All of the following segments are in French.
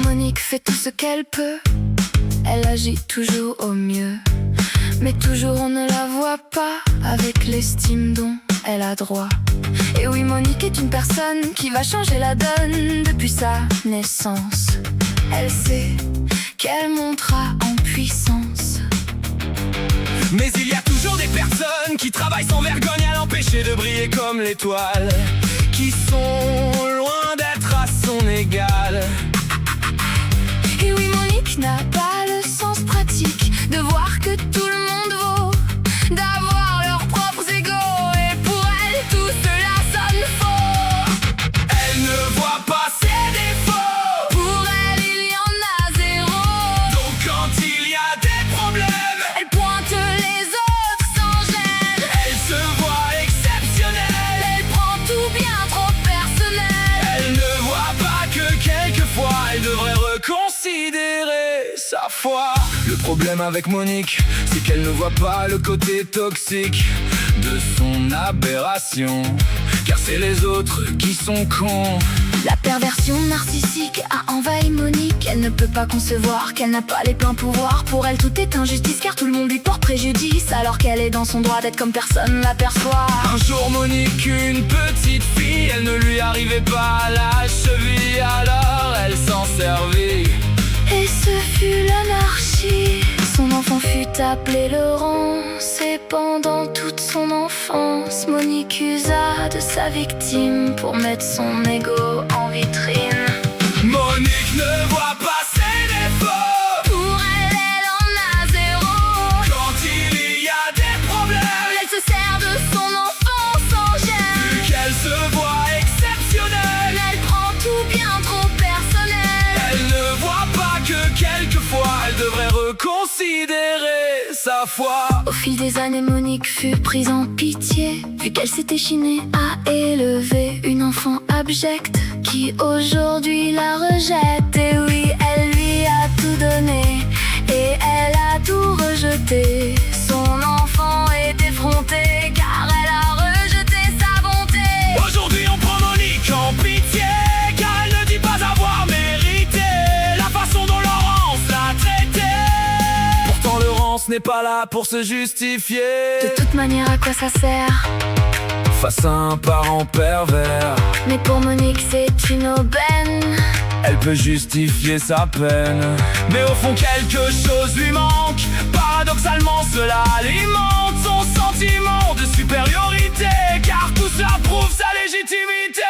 Monique fait tout ce qu'elle peut, elle agit toujours au mieux, mais toujours on ne la voit pas avec l'estime dont elle a droit. Et oui, Monique est une personne qui va changer la donne depuis sa naissance. Elle sait qu'elle montera en puissance. Mais il y a toujours des personnes qui travaillent sans vergogne à l'empêcher de briller comme l'étoile, qui sont loin d'être à son égal. Et oui, Monique n'a pas le sens pratique de voir que tout le monde vaut, d'avoir leurs propres égaux, et pour elle tout cela sonne faux. Elle ne voit pas ses défauts, Pour elle il y en a zéro. donc quand il y a des problèmes, Elle pointe les autres sans gêne. elle se voit exceptionnelle. Elle prend tout bien trop personnel. Elle ne voit pas que quelquefois elle devrait reconsidérer sa foi. Le problème avec Monique, c'est qu'elle ne voit pas le côté toxique de son aberration, car c'est les autres qui sont cons. La perversion narcissique a envahi Monique. Elle ne peut pas concevoir qu'elle n'a pas les pleins pouvoirs. Pour elle tout est injustice, car tout le monde lui porte préjudice, alors qu'elle est dans son droit d'être comme personne l'aperçoit. Un jour Monique, une petite fille, elle ne lui arrivait pas à la cheville, alors elle s'en servit. Et ce fut l'anarchie. Son enfant fut appelé Laurence, et pendant toute son enfance, Monique usa de sa victime pour mettre son ego en vitrine. Monique ne voit pas ses défauts, Pour elle, elle en a zéro. quand il y a des problèmes, Elle se sert de son enfant sans gêne. vu qu'elle se voit exceptionnelle. Elle prend tout bien trop personnel. Elle ne voit pas que quelquefois elle devrait reconsidérer sa foi. Au fil des années, Monique fut prise en pitié, vu qu'elle s'était chinée à élever une enfant abjecte qui aujourd'hui la rejette. Et oui, elle lui a tout donné et elle a tout rejeté. Son enfant est effronté car elle a rejeté sa bonté. Aujourd'hui on prend Monique en pitié, car elle ne dit pas avoir mérité la façon dont Laurence l'a traitée. Pourtant Laurence n'est pas là pour se justifier De toute manière, à quoi ça sert? face à un parent pervers. Mais pour Monique, c'est une aubaine. Elle peut justifier sa peine, mais au fond quelque chose lui manque. Paradoxalement cela alimente son sentiment de supériorité, car tout cela prouve sa légitimité.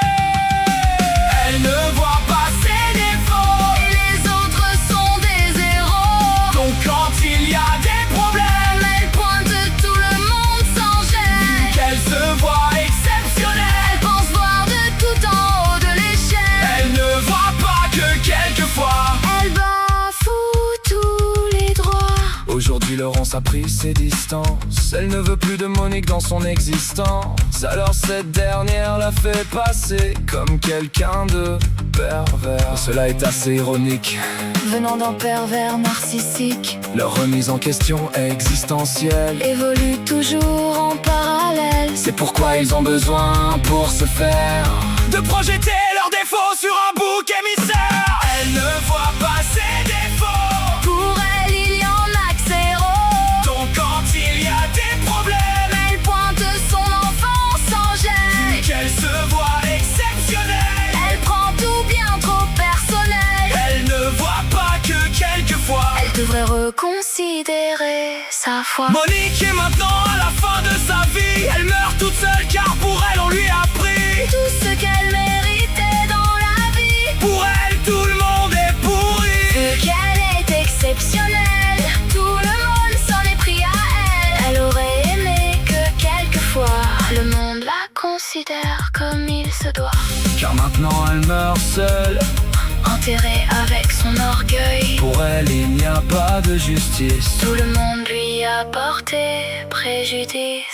Elle ne voit pas ses défauts, Et les autres sont des zéros. donc quand il y a des problèmes, Elle pointe tout le monde sans gêne. qu'elle se voit exceptionnelle. Elle pense voir de tout en haut de l'échelle. Elle ne voit pas que quelquefois Elle bafoue tous les droits. aujourd'hui Laurence a pris ses distances. Elle ne veut plus de Monique dans son existence, alors cette dernière la fait passer comme quelqu'un de pervers. Cela est assez ironique, Venant d'un pervers narcissique, leur remise en question est existentielle. évolue toujours en parallèle. C'est pourquoi ils ont besoin pour se faire de projeter leurs défauts sur un bouc émissaire. Elle ne voit pas ses défauts, Pour elle, il y en a que zéro. donc quand il y a des problèmes, Elle pointe son enfant sans gêne. qu'elle se voit exceptionnelle. Elle prend tout bien trop personnel. Elle ne voit pas que quelquefois Elle devrait reconsidérer sa foi. Monique est maintenant à la fin de sa vie. Elle meurt toute seule car pour elle on lui a pris Tout ce qu'elle méritait dans la vie. pour elle tout le monde est pourri. Vu qu'elle est exceptionnelle, tout le monde s'en est pris à elle. Elle aurait aimé que quelquefois le monde la considère comme il se doit. Car maintenant elle meurt seule, Enterrée avec son orgueil, pour elle il n'y a pas de justice. tout le monde lui a porté préjudice.